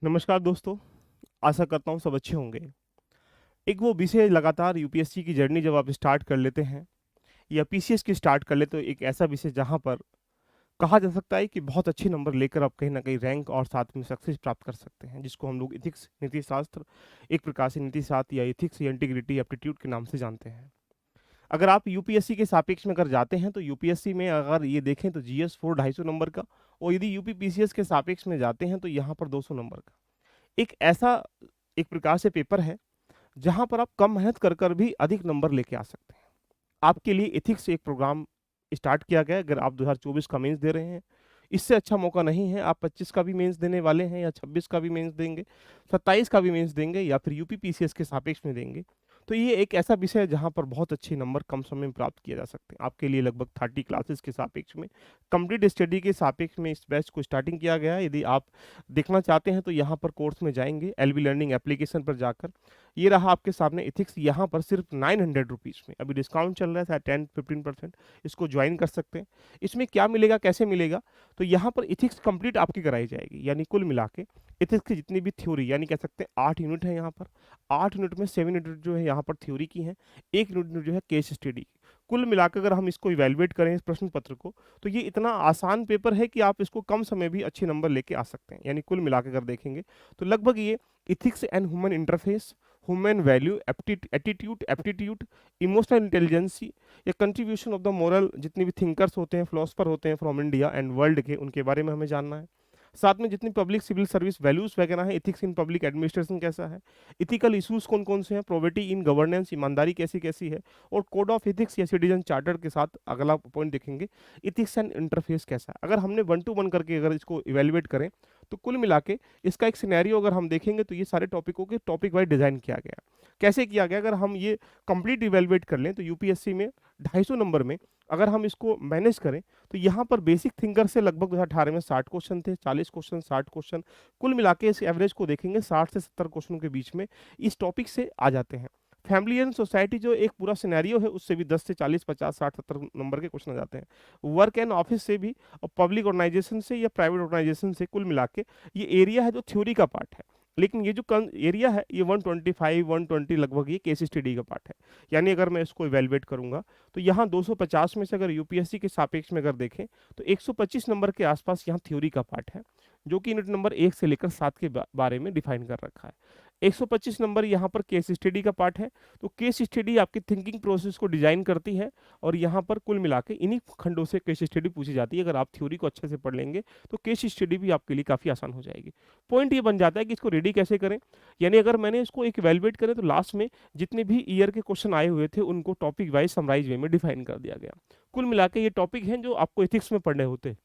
नमस्कार दोस्तों, आशा करता हूँ सब अच्छे होंगे। एक वो विषय लगातार यूपीएससी की जर्नी जब आप स्टार्ट कर लेते हैं या पीसीएस की स्टार्ट कर लेते हो, एक ऐसा विषय जहाँ पर कहा जा सकता है कि बहुत अच्छे नंबर लेकर आप कहीं न कहीं रैंक और साथ में सक्सेस प्राप्त कर सकते हैं, जिसको हम लोग एथिक्स नीति शास्त्र, एक प्रकार से नीति शास्त्र या एथिक्स या इंटीग्रिटी एप्टीट्यूड के नाम से जानते हैं। अगर आप यूपीएससी के सापेक्ष में अगर जाते हैं तो यूपीएससी में अगर ये देखें तो जीएस 4 250 नंबर का, और यदि यूपी पीसीएस के सापेक्ष में जाते हैं तो यहाँ पर 200 नंबर का। एक ऐसा एक प्रकार से पेपर है जहां पर आप कम मेहनत कर कर भी अधिक नंबर लेके आ सकते हैं। आपके लिए एथिक्स एक प्रोग्राम स्टार्ट किया गया है। अगर आप 2024 का मेंस दे रहे हैं, इससे अच्छा मौका नहीं है। आप 25 का भी मेंस देने वाले हैं या 26 का भी मेंस देंगे, 27 का भी मेंस देंगे या फिर यूपी पीसीएस के सापेक्ष में देंगे, तो ये एक ऐसा विषय है जहां पर बहुत अच्छे नंबर कम समय में प्राप्त किए जा सकते हैं। आपके लिए लगभग 30 क्लासेस के सापेक्ष में, कंप्लीट स्टडी के सापेक्ष में इस बैच को स्टार्टिंग किया गया है। यदि आप देखना चाहते हैं तो यहाँ पर कोर्स में जाएंगे, एलबी लर्निंग एप्लीकेशन पर जाकर। ये रहा आपके सामने एथिक्स, यहाँ पर सिर्फ 900 रुपीज़ में अभी डिस्काउंट चल रहा है, शायद 10-15%। इसको ज्वाइन कर सकते हैं। इसमें क्या मिलेगा, कैसे मिलेगा, तो यहाँ पर एथिक्स कंप्लीट आपकी कराई जाएगी, यानी कुल मिला के एथिक्स की जितनी भी थ्योरी, यानी कह सकते हैं 8 यूनिट है यहाँ पर। 8 यूनिट में 7 यूनिट जो है यहाँ पर थ्योरी की है, 1 यूनिट जो है केस स्टडी की। कुल मिलाकर अगर हम इसको इवैल्यूएट करें इस प्रश्न पत्र को, तो ये इतना आसान पेपर है कि आप इसको कम समय भी अच्छे नंबर लेके आ सकते हैं। यानी कुल मिलाकर अगर देखेंगे तो लगभग ये ethics and human interface, human value, attitude, aptitude, emotional intelligence या कंट्रीब्यूशन ऑफ द मोरल, जितने भी थिंकर्स होते हैं, फिलोसफर होते हैं फ्रॉम इंडिया एंड वर्ल्ड के, उनके बारे में हमें जानना है। साथ में जितनी पब्लिक सिविल सर्विस वैल्यूज वगैरह है, एथिक्स इन पब्लिक एडमिनिस्ट्रेशन कैसा है, इथिकल इश्यूज कौन कौन से हैं, प्रोबेटी इन गवर्नेंस, ईमानदारी कैसी कैसी है, और कोड ऑफ एथिक्स या सिटीजन चार्टर के साथ अगला पॉइंट देखेंगे, इथिक्स एंड इंटरफेस कैसा है। अगर हमने 1 to 1 करके अगर इसको इवेल्युएट करें तो कुल मिला के इसका एक सिनेरियो अगर हम देखेंगे तो ये सारे टॉपिकों के टॉपिक वाइज डिजाइन किया गया। कैसे किया गया, अगर हम ये कंप्लीट इवेल्युएट कर लें तो यूपीएससी में 250 नंबर में अगर हम इसको मैनेज करें तो यहाँ पर बेसिक थिंकर से लगभग 2018 में 60 क्वेश्चन थे, 40 क्वेश्चन, 60 क्वेश्चन, कुल मिला के इस एवरेज को देखेंगे 60 से 70 क्वेश्चनों के बीच में इस टॉपिक से आ जाते हैं। फैमिली एंड सोसाइटी जो एक पूरा सिनेरियो है उससे भी 10 से 40, 50, 60, 70 नंबर के क्वेश्चन आ जाते हैं। वर्क एंड ऑफिस से भी, और पब्लिक ऑर्गेनाइजेशन से या प्राइवेट ऑर्गेनाइजेशन से, कुल मिला के ये एरिया है जो थ्योरी का पार्ट है। लेकिन ये जो एरिया है ये 125, 120 लगभग ये केस स्टडी का पार्ट है। यानी अगर मैं इसको इवेलुएट करूंगा तो यहाँ 250 में से अगर यूपीएससी के सापेक्ष में अगर देखें तो 125 नंबर के आसपास यहाँ थ्योरी का पार्ट है, जो कि यूनिट नंबर 1 से लेकर 7 के बारे में डिफाइन कर रखा है। 125 नंबर यहाँ पर केस स्टडी का पार्ट है। तो केस स्टडी आपकी थिंकिंग प्रोसेस को डिजाइन करती है, और यहाँ पर कुल मिला के इन्हीं खंडों से केस स्टडी पूछी जाती है। अगर आप थ्योरी को अच्छे से पढ़ लेंगे तो केस स्टडी भी आपके लिए काफ़ी आसान हो जाएगी। पॉइंट ये बन जाता है कि इसको रेडी कैसे करें। यानी अगर मैंने इसको एक इवेलुएट करें तो लास्ट में जितने भी ईयर के क्वेश्चन आए हुए थे उनको टॉपिक वाइज समराइज वे में डिफाइन कर दिया गया। कुल मिला के ये टॉपिक हैं जो आपको एथिक्स में पढ़ने होते हैं।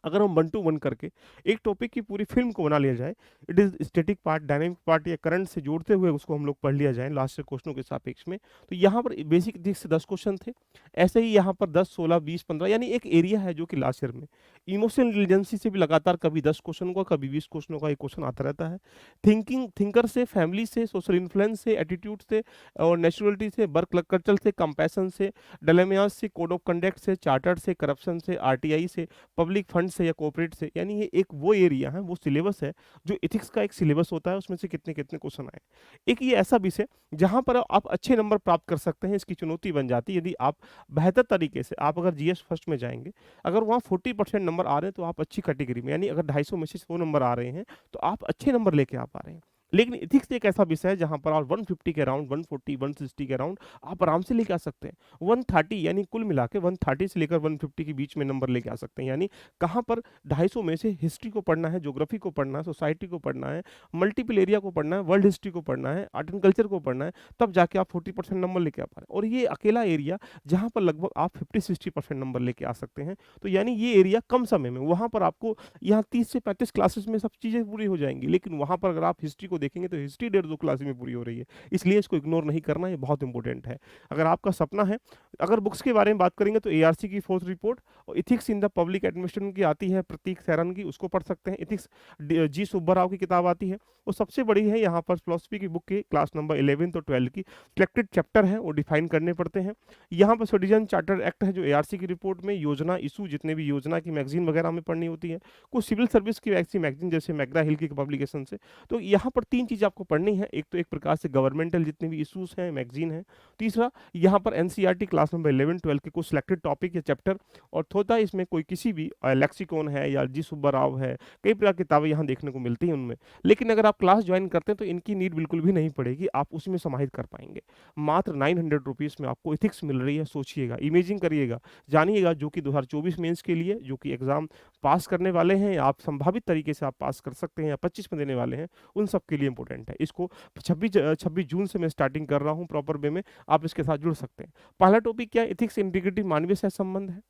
अगर हम 1 to 1 करके एक टॉपिक की पूरी फिल्म को बना लिया जाए, it is static part, dynamic part या करंट से जोड़ते हुए उसको हम लोग पढ़ लिया जाए लास्ट से क्वेश्चनों के सापेक्ष में, तो यहाँ पर बेसिक दिख से 10 क्वेश्चन थे। ऐसे ही यहाँ पर 10, 16, 20, 15, यानी एक एरिया है जो कि लास्ट ईयर में इमोशनल इंटेलिजेंसी से भी लगातार कभी 10 क्वेश्चन का, कभी 20 क्वेश्चनों का एक क्वेश्चन आता रहता है। थिंकर से, फैमिली से, सोशल इन्फ्लुएंस से, एटीट्यूड से और नेचुरलिटी से, वर्क कल्चर से, कंपैशन से, डायलेमास से, कोड ऑफ कंडक्ट से, चार्टर से, करप्शन से, आरटीआई से, पब्लिक फंड से या कोऑपरेट से। यानी ये एक वो एरिया है, वो सिलेबस है जो एथिक्स का एक सिलेबस होता है, उसमें से कितने कितने क्वेश्चन आए। एक ये ऐसा विषय जहां पर आप अच्छे नंबर प्राप्त कर सकते हैं। इसकी चुनौती बन जाती है यदि आप बेहतर तरीके से, आप अगर जीएस फर्स्ट में जाएंगे, अगर वहाँ 40% नंबर आ रहे हैं तो आप अच्छी कैटेगरी में, यानी अगर 250 में से 100 नंबर आ रहे हैं तो आप अच्छे नंबर लेके आ पा रहे हैं। लेकिन एथिक्स एक ऐसा विषय है जहां पर आप 150 के अराउंड, 140, 160 के अराउंड आप आराम से लेके आ सकते हैं। 130, यानी कुल मिला के 130 से लेकर 150 के बीच में नंबर लेके आ सकते हैं। यानी कहाँ पर 250 में से हिस्ट्री को पढ़ना है, ज्योग्राफी को पढ़ना है, सोसाइटी को पढ़ना है, मल्टीपल एरिया को पढ़ना है, वर्ल्ड हिस्ट्री को पढ़ना है, आर्ट एंड कल्चर को पढ़ना है, तब जाके आप 40% नंबर लेके आ पा रहे हैं। और ये अकेला एरिया जहाँ पर लगभग आप 50-60% नंबर लेके आ सकते हैं। तो यानी ये एरिया कम समय में, वहाँ पर आपको यहाँ 30 से 35 क्लासेस में सब चीज़ें पूरी हो जाएंगी। लेकिन वहाँ पर अगर आप हिस्ट्री को देखेंगे तो हिस्ट्री 1.5-2 क्लास में पूरी हो रही है। इसलिए इसको इग्नोर नहीं करना, ये बहुत इंपॉर्टेंट है। अगर आपका सपना है, अगर बुक्स के बारे में बात करेंगे तो एआरसी की 4th रिपोर्ट और ethics in the public administration की आती है, प्रतीक सैरन की, उसको पढ़ सकते हैं। एथिक्स जी सुब्बा राव की किताब आती है, वो सबसे बड़ी है। यहाँ पर फिलोसफी की बुक के क्लास नंबर 11 और 12 की सिलेक्टेड चैप्टर हैं, वो डिफाइन करने पड़ते हैं। यहाँ पर सिटीजन चार्टर एक्ट है जो एआरसी की रिपोर्ट में योजना इशू, जितने भी योजना की मैगजीन वगैरह हमें पढ़नी होती है, कुछ सिविल सर्विस की ऐसी मैगजीन जैसे मैग्रा हिल की पब्लिकेशन से। तो यहाँ पर 3 चीज़ आपको पढ़नी है। एक तो एक प्रकार से गवर्नमेंटल जितने भी इशूज हैं, मैगजीन है। तीसरा, यहाँ पर एनसीईआरटी क्लास नंबर 11-12 के कुछ सिलेक्टेड टॉपिक या चैप्टर। और चौथा, इसमें कोई किसी भी लेक्सिकॉन है या जी सुब्बा राव है, कई प्रकार की किताबें यहाँ देखने को मिलती हैं उनमें। लेकिन अगर आप क्लास ज्वाइन करते हैं तो इनकी नीड बिल्कुल भी नहीं पड़ेगी, आप उसमें समाहित कर पाएंगे। मात्र 900 रुपीज़ में आपको एथिक्स मिल रही है। सोचिएगा, इमेजिंग करिएगा, जानिएगा, जो कि 2024 मेंस के लिए, जो कि एग्जाम पास करने वाले हैं, आप संभावित तरीके से आप पास कर सकते हैं या 25 में देने वाले हैं, उन सब के लिए इंपॉर्टेंट है। इसको 26 जून से मैं स्टार्टिंग कर रहा हूँ प्रॉपर वे में, आप इसके साथ जुड़ सकते हैं। पहला टॉपिक क्या है? एथिक्स, इंटीग्रिटी, मानवीय सह संबंध है।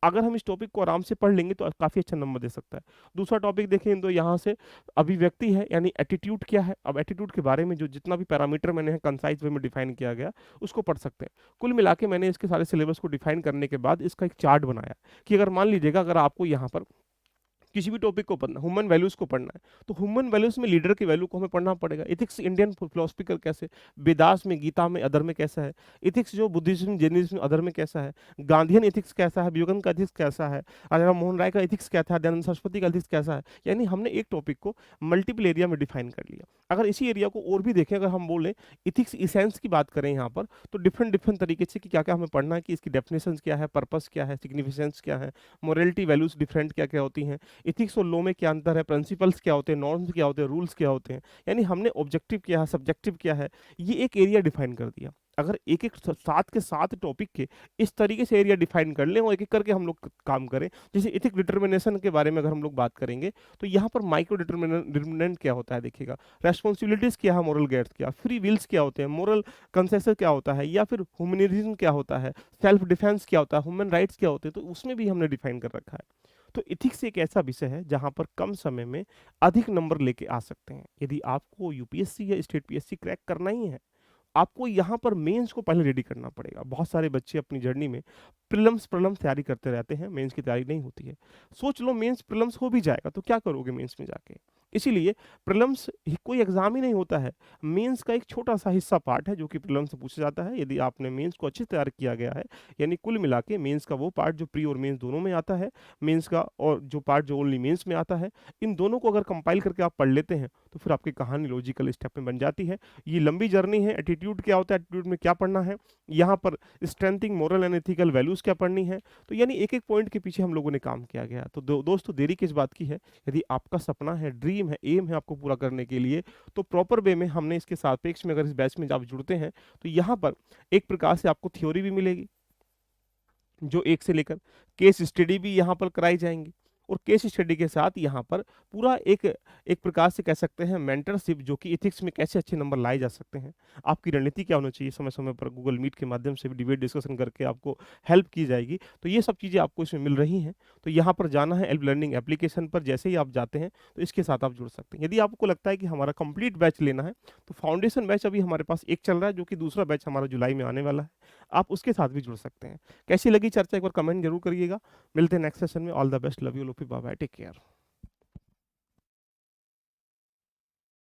अगर हम इस टॉपिक को आराम से पढ़ लेंगे तो काफ़ी अच्छा नंबर दे सकता है। दूसरा टॉपिक देखें तो यहाँ से अभिव्यक्ति है, यानी एटीट्यूड क्या है। अब एटीट्यूड के बारे में जो जितना भी पैरामीटर मैंने कंसाइज वे में डिफाइन किया गया, उसको पढ़ सकते हैं। कुल मिला के मैंने इसके सारे सिलेबस को डिफाइन करने के बाद इसका एक चार्ट बनाया कि अगर मान लीजिएगा अगर आपको यहाँ पर किसी भी टॉपिक को पढ़ना, ह्यूमन वैल्यूज को पढ़ना है, तो ह्यूमन वैल्यूज में लीडर की वैल्यू को हमें पढ़ना पड़ेगा। एथिक्स इंडियन फिलोसफिकल कैसे, वेदास में, गीता में, अदर में कैसा है। एथिक्स जो बुद्धिज्म, जैनिज्म, अदर में कैसा है। गांधीयन एथिक्स कैसा है, विवेकानंद का एथिक्स कैसा है, राजा मोहन राय का एथिक्स क्या था, दयानंद सरस्वती का एथिक्स कैसा है। यानी हमने एक टॉपिक को मल्टीपल एरिया में डिफाइन कर लिया। अगर इसी एरिया को और भी देखें, अगर हम बोले इथिक्स इसेंस की बात करें यहाँ पर, तो डिफरेंट डिफरेंट तरीके से कि क्या क्या हमें पढ़ना है, कि इसकी डेफिनेशन क्या है, पर्पस क्या है, सिग्निफिकेंस क्या है, मोरलिटी वैल्यूज डिफरेंट क्या क्या होती हैं, इथिक्स और लॉ में क्या अंतर है, प्रिंसिपल्स क्या होते हैं, नॉर्म्स क्या होते हैं, रूल्स क्या होते हैं। यानी हमने ऑब्जेक्टिव क्या है, सब्जेक्टिव क्या है, ये एक एरिया डिफाइन कर दिया। अगर एक एक साथ के साथ टॉपिक के इस तरीके से एरिया डिफाइन कर लें और एक एक करके हम लोग काम करें, जैसे इथिक डिटर्मिनेशन के बारे में अगर हम लोग बात करेंगे तो यहाँ पर माइक्रो डिटर्मिनेंट क्या होता है, देखिएगा, रेस्पॉन्सिबिलिटीज क्या है, मोरल गेट्स क्या, फ्री विल्स क्या होते हैं, मोरल कंसेंसस क्या होता है, या फिर ह्यूमनिज्म क्या होता है, सेल्फ डिफेंस क्या होता है, ह्यूमन राइट्स क्या होते हैं, तो उसमें भी हमने डिफाइन कर रखा है। तो इथिक्स एक ऐसा विषय है जहां पर कम समय में अधिक नंबर लेके आ सकते हैं। यदि आपको यूपीएससी या स्टेट पीएससी क्रैक करना ही है, आपको यहाँ पर मेंस को पहले रेडी करना पड़ेगा। बहुत सारे बच्चे अपनी जर्नी में प्रीलिम्स प्रॉब्लम्स तैयारी करते रहते हैं, मेंस की तैयारी नहीं होती है। सोच लो मेंस प्रीलिम्स हो भी जाएगा तो क्या करोगे मेंस में जाके। इसीलिए प्रीलिम्स कोई एग्जाम ही नहीं होता है, मेंस का एक छोटा सा हिस्सा पार्ट है जो कि प्रीलिम्स से पूछा जाता है। यदि आपने मेंस को अच्छे से तैयार किया गया है, यानी कुल मिला के मेंस का वो पार्ट जो प्री और मेंस दोनों में आता है, मेंस का और जो पार्ट जो ओनली मेंस में आता है, इन दोनों को अगर कंपाइल करके आप पढ़ लेते हैं तो फिर आपकी कहानी लॉजिकल स्टेप में बन जाती है। ये लंबी जर्नी है। एटीट्यूड क्या होता है, एटीट्यूड में क्या पढ़ना है, यहाँ पर strengthening moral and ethical values क्या पढ़नी है। तो यानी एक एक पॉइंट के पीछे हम लोगों ने काम किया गया। तो दोस्तों देरी किस बात की है, यदि आपका सपना है, ड्रीम है, एम है आपको पूरा करने के लिए, तो प्रॉपर वे में हमने इसके सापेक्ष में अगर इस बैच में आप जुड़ते हैं तो यहाँ पर एक प्रकार से आपको थ्योरी भी मिलेगी जो 1 से लेकर, केस स्टडी भी यहाँ पर कराई जाएंगी, और केस स्टडी के साथ यहाँ पर पूरा एक एक प्रकार से कह सकते हैं मेंटरशिप, जो कि एथिक्स में कैसे अच्छे नंबर लाए जा सकते हैं, आपकी रणनीति क्या होनी चाहिए, समय समय पर गूगल मीट के माध्यम से भी डिबेट डिस्कशन करके आपको हेल्प की जाएगी। तो ये सब चीज़ें आपको इसमें मिल रही हैं। तो यहाँ पर जाना है एल्प लर्निंग एप्लीकेशन पर, जैसे ही आप जाते हैं तो इसके साथ आप जुड़ सकते हैं। यदि आपको लगता है कि हमारा कंप्लीट बैच लेना है तो फाउंडेशन बैच अभी हमारे पास एक चल रहा है, जो कि दूसरा बैच हमारा जुलाई में आने वाला है, आप उसके साथ भी जुड़ सकते हैं। कैसी लगी चर्चा, एक बार कमेंट जरूर करिएगा। मिलते हैं नेक्स्ट सेशन में। All the best, love you, lofi, bye bye, take care.